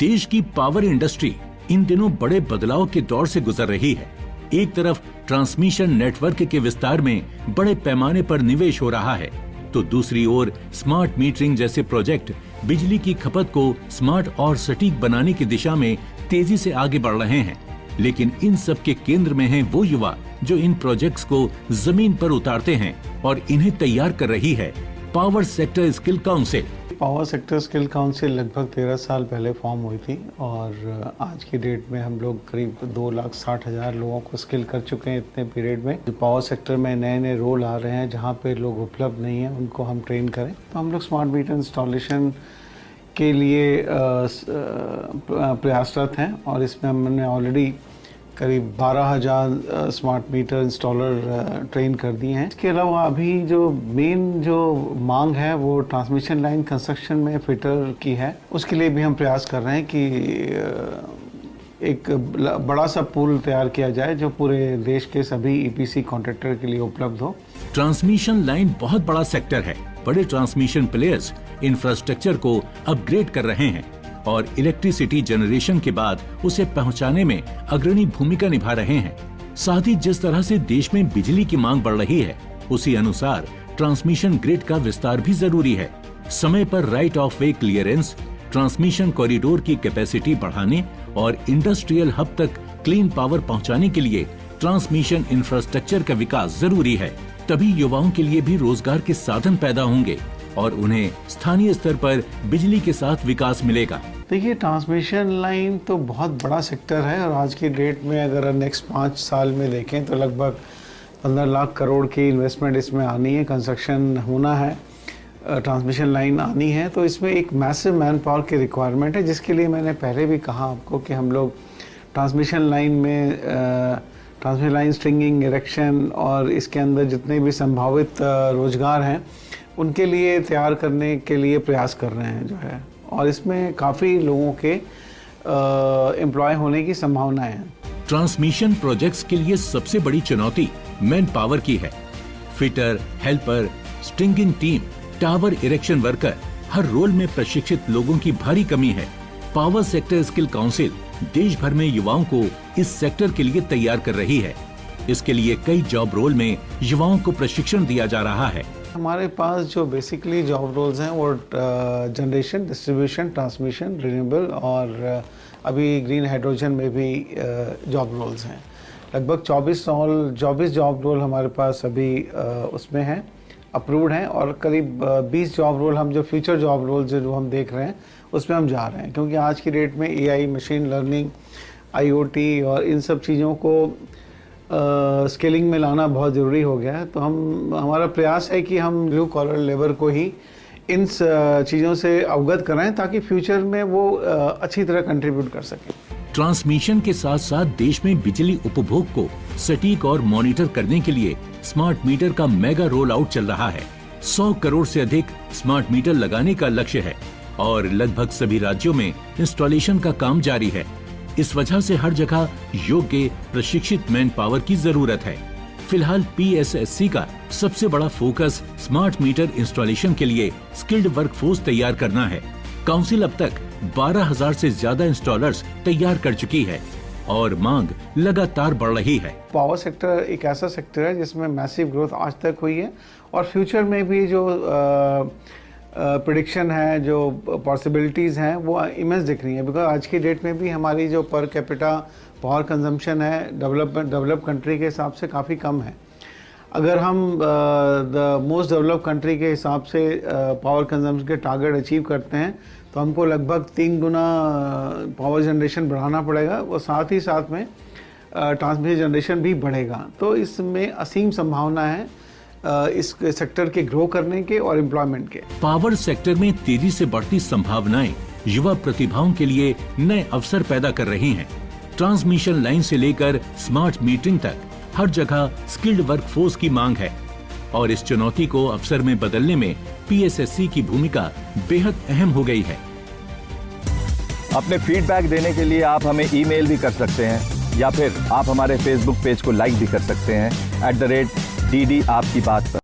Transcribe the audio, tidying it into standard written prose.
देश की power industry in दिनों बड़े बदलाव के दौर से गुजर रही है। एक तरफ ट्रांसमिशन नेटवर्क के विस्तार में बड़े पैमाने पर निवेश हो रहा है, तो दूसरी ओर स्मार्ट मीटरिंग जैसे प्रोजेक्ट बिजली की खपत को स्मार्ट और सटीक बनाने की दिशा में तेजी से आगे बढ़ रहे हैं। लेकिन इन सब के केंद्र में हैं वो युवा जो इन प्रोजेक्ट्स को जमीन पर उतारते हैं, और इन्हें तैयार कर रही है power sector skill council. Power sector skill council लगभग 13 साल पहले फॉर्म हुई थी, और आज की डेट में हम लोग करीब 2,60,000 लोगों को स्किल कर चुके हैं इतने पीरियड में। पावर सेक्टर में नए नए रोल आ रहे हैं, जहां पे लोग उपलब्ध नहीं हैं उनको हम ट्रेन करें। तो हम लोग स्मार्ट मीटर इंस्टॉलेशन के लिए प्रयासरत हैं, और इसमें हमने ऑलरेडी करीब 12,000 स्मार्ट मीटर इंस्टॉलर ट्रेन कर दिए हैं। इसके अलावा अभी जो मेन जो मांग है वो ट्रांसमिशन लाइन कंस्ट्रक्शन में फिटर की है। उसके लिए भी हम प्रयास कर रहे हैं कि एक बड़ा सा पूल तैयार किया जाए जो पूरे देश के सभी ईपीसी कॉन्ट्रैक्टर के लिए उपलब्ध हो। ट्रांसमिशन लाइन बहुत बड़ा सेक्टर है। बड़े ट्रांसमिशन प्लेयर्स इंफ्रास्ट्रक्चर को अपग्रेड कर रहे हैं और इलेक्ट्रिसिटी जनरेशन के बाद उसे पहुंचाने में अग्रणी भूमिका निभा रहे हैं। साथ ही जिस तरह से देश में बिजली की मांग बढ़ रही है, उसी अनुसार ट्रांसमिशन ग्रिड का विस्तार भी जरूरी है। समय पर right of way clearance, transmission corridor की कैपेसिटी बढ़ाने और इंडस्ट्रियल हब तक क्लीन पावर पहुंचाने के लिए ट्रांसमिशन इंफ्रास्ट्रक्चर का विकास जरूरी है। तभी युवाओं के लिए भी रोजगार के साधन पैदा होंगे और उन्हें स्थानीय स्तर पर बिजली के साथ विकास मिलेगा। देखिए, ट्रांसमिशन लाइन तो बहुत बड़ा सेक्टर है, और आज की डेट में अगर नेक्स्ट 5 साल में देखें तो लगभग 15 लाख करोड़ की इन्वेस्टमेंट इसमें आनी है, कंस्ट्रक्शन होना है, ट्रांसमिशन लाइन आनी है। तो इसमें एक मैसिव मैन पावर की रिक्वायरमेंट है, जिसके लिए मैंने पहले भी कहा आपको कि हम लोग ट्रांसमिशन लाइन में ट्रांसमिशन लाइन स्ट्रिंगिंग, इरेक्शन और इसके अंदर जितने भी संभावित रोजगार हैं उनके लिए तैयार करने के लिए प्रयास कर रहे हैं जो है, और इसमें काफ़ी लोगों के एम्प्लॉय होने की संभावना है। ट्रांसमिशन प्रोजेक्ट्स के लिए सबसे बड़ी चुनौती मैन पावर की है। Fitter, helper, stringing team, tower erection worker, हर रोल में प्रशिक्षित लोगों की भारी कमी है। पावर सेक्टर स्किल काउंसिल देश भर में युवाओं को इस सेक्टर के लिए तैयार कर रही है। इसके लिए कई जॉब रोल में युवाओं को प्रशिक्षण दिया जा रहा है। हमारे पास जो बेसिकली जॉब रोल्स हैं वो जनरेशन, डिस्ट्रीब्यूशन, ट्रांसमिशन, रिन्यूएबल और अभी ग्रीन हाइड्रोजन में भी जॉब रोल्स हैं। लगभग 24 जॉब रोल हमारे पास अभी उसमें हैं, अप्रूव्ड हैं, और करीब 20 जॉब रोल हम जो फ्यूचर जॉब रोल जो हम देख रहे हैं उसमें हम जा रहे हैं, क्योंकि आज की डेट में एआई, मशीन लर्निंग, आईओटी और इन सब चीज़ों को स्केलिंग में लाना बहुत ज़रूरी हो गया है। तो हमारा प्रयास है कि हम ब्लू कॉलर लेबर को ही इन चीज़ों से अवगत कराएं, ताकि फ्यूचर में वो अच्छी तरह कंट्रीब्यूट कर सकें। ट्रांसमिशन के साथ साथ देश में बिजली उपभोग को सटीक और मॉनिटर करने के लिए स्मार्ट मीटर का मेगा रोल आउट चल रहा है। 100 करोड़ से अधिक स्मार्ट मीटर लगाने का लक्ष्य है, और लगभग सभी राज्यों में इंस्टॉलेशन का काम जारी है। इस वजह से हर जगह योग्य प्रशिक्षित मैन पावर की जरूरत है। फिलहाल पीएसएससी का सबसे बड़ा फोकस स्मार्ट मीटर इंस्टॉलेशन के लिए स्किल्ड वर्कफोर्स तैयार करना है। काउंसिल अब तक 12,000 से ज्यादा इंस्टॉलर्स तैयार कर चुकी है, और मांग लगातार बढ़ रही है। पावर सेक्टर एक ऐसा सेक्टर है जिसमें मैसिव ग्रोथ आज तक हुई है, और फ्यूचर में भी जो प्रेडिक्शन है, जो पॉसिबिलिटीज़ हैं, वो इमेंस दिख रही है। बिकॉज आज की डेट में भी हमारी जो पर कैपिटा पावर कंजम्पशन है डेवलप कंट्री के हिसाब से काफ़ी कम है। अगर हम द मोस्ट डेवलप कंट्री के हिसाब से पावर कंजम्पशन के टारगेट अचीव करते हैं, तो हमको लगभग 3 गुना पावर जनरेशन बढ़ाना पड़ेगा, और साथ ही साथ में ट्रांसमिशन जनरेशन भी बढ़ेगा। तो इसमें असीम संभावना है इस सेक्टर के ग्रो करने के और एम्प्लॉयमेंट के। पावर सेक्टर में तेजी से बढ़ती संभावनाएं युवा प्रतिभाओं के लिए नए अवसर पैदा कर रही हैं। ट्रांसमिशन लाइन से लेकर स्मार्ट मीटरिंग तक हर जगह स्किल्ड वर्कफोर्स की मांग है, और इस चुनौती को अवसर में बदलने में पीएसएससी की भूमिका बेहद अहम हो गई है। अपने फीडबैक देने के लिए आप हमें ईमेल भी कर सकते हैं, या फिर आप हमारे फेसबुक पेज को लाइक भी कर सकते हैं @DD आपकी बात पर।